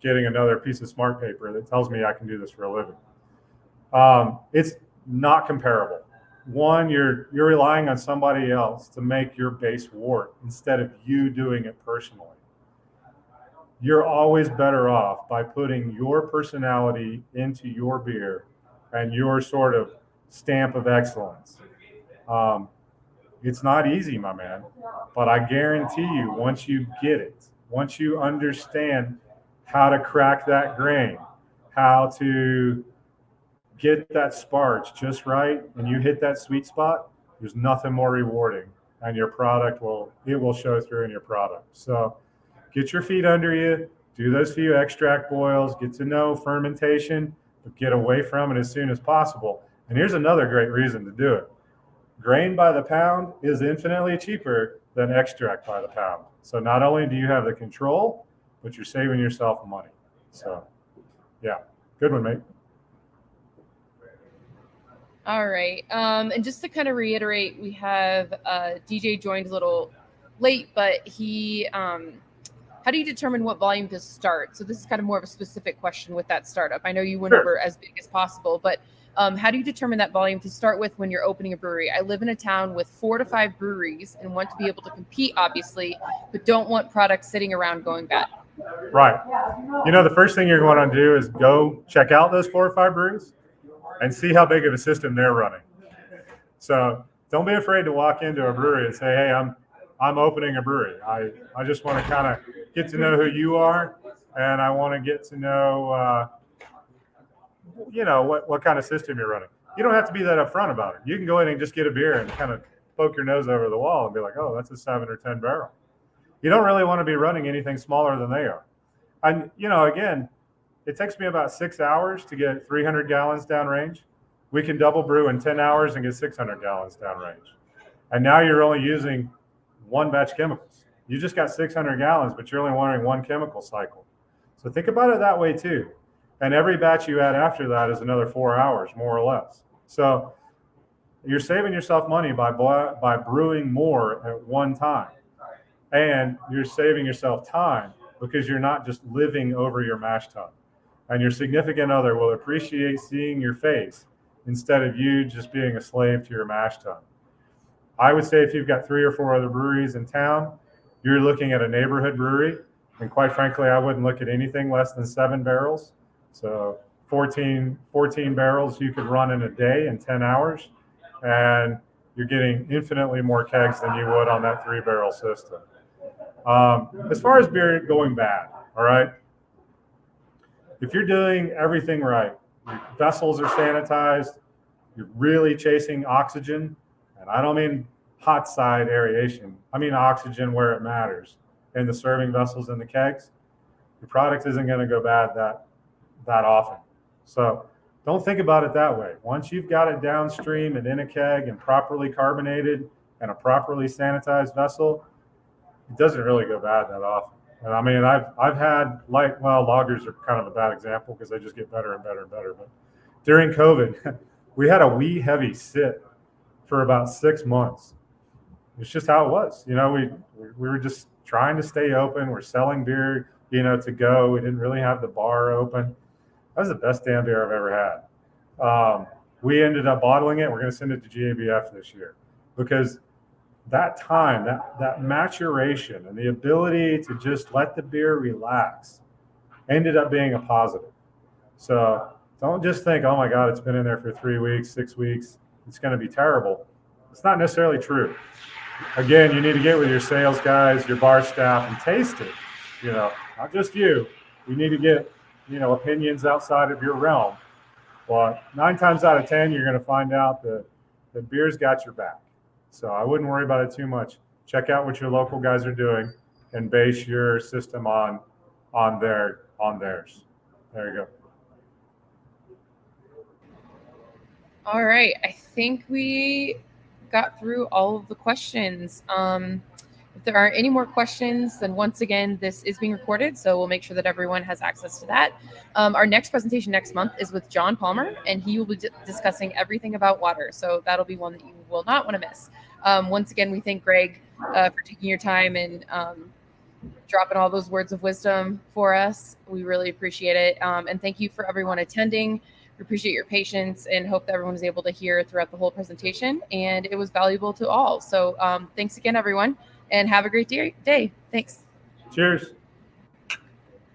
getting another piece of smart paper that tells me I can do this for a living. It's not comparable. One, you're relying on somebody else to make your base wort instead of you doing it personally. You're always better off by putting your personality into your beer and your sort of stamp of excellence. It's not easy, my man, but I guarantee you, once you get it, once you understand how to crack that grain, how to get that sparge just right, and you hit that sweet spot, there's nothing more rewarding, and your product will show through in your product. So get your feet under you, do those few extract boils, get to know fermentation, but get away from it as soon as possible. And here's another great reason to do it. Grain by the pound is infinitely cheaper than extract by the pound. So not only do you have the control, but you're saving yourself money. So, yeah, good one, mate. All right. And just to kind of reiterate, we have DJ joined a little late, but he, how do you determine what volume to start? So this is kind of more of a specific question with that startup. I know you went over as big as possible, but how do you determine that volume to start with when you're opening a brewery? I live in a town with 4 to 5 breweries and want to be able to compete, obviously, but don't want products sitting around going bad. Right. The first thing you're going to do is go check out those 4 or 5 breweries and see how big of a system they're running. So don't be afraid to walk into a brewery and say, hey, I'm opening a brewery. I just want to kind of get to know who you are, and I want to get to know what kind of system you're running. You don't have to be that upfront about it. You can go in and just get a beer and kind of poke your nose over the wall and be like, oh, that's a 7 or 10 barrel. You don't really want to be running anything smaller than they are. And, again, it takes me about 6 hours to get 300 gallons downrange. We can double brew in 10 hours and get 600 gallons downrange. And now you're only using 1 batch chemicals. You just got 600 gallons, but you're only running 1 chemical cycle. So think about it that way too. And every batch you add after that is another 4 hours, more or less. So you're saving yourself money by brewing more at one time. And you're saving yourself time because you're not just living over your mash tun. And your significant other will appreciate seeing your face instead of you just being a slave to your mash tun. I would say if you've got 3 or 4 other breweries in town, you're looking at a neighborhood brewery. And quite frankly, I wouldn't look at anything less than 7 barrels. So 14 barrels you could run in a day in 10 hours. And you're getting infinitely more kegs than you would on that 3-barrel system. As far as beer going bad, all right, if you're doing everything right, your vessels are sanitized, you're really chasing oxygen, and I don't mean hot side aeration, I mean oxygen where it matters, in the serving vessels and the kegs, your product isn't going to go bad that often. So don't think about it that way. Once you've got it downstream and in a keg and properly carbonated and a properly sanitized vessel, it doesn't really go bad that often. And I mean, I've had lagers are kind of a bad example because they just get better and better and better. But during COVID, we had a wee heavy sit for about 6 months. It's just how it was. We were just trying to stay open. We're selling beer, to go. We didn't really have the bar open. That was the best damn beer I've ever had. We ended up bottling it. We're going to send it to GABF this year because that time, that maturation and the ability to just let the beer relax ended up being a positive. So don't just think, oh my God, it's been in there for 3 weeks, 6 weeks. It's going to be terrible. It's not necessarily true. Again, you need to get with your sales guys, your bar staff, and taste it. Not just you. You need to get, opinions outside of your realm. But 9 times out of 10, you're going to find out that the beer's got your back. So I wouldn't worry about it too much. Check out what your local guys are doing and base your system on theirs. There you go. All right. I think we got through all of the questions. If there aren't any more questions, then once again, this is being recorded, so we'll make sure that everyone has access to that. Our next presentation next month is with John Palmer, and he will be discussing everything about water. So that'll be one that you will not want to miss. Once again, we thank Greg for taking your time and dropping all those words of wisdom for us. We really appreciate it. And thank you for everyone attending. We appreciate your patience and hope that everyone was able to hear throughout the whole presentation, and it was valuable to all. So thanks again, everyone, and have a great day. Thanks. Cheers.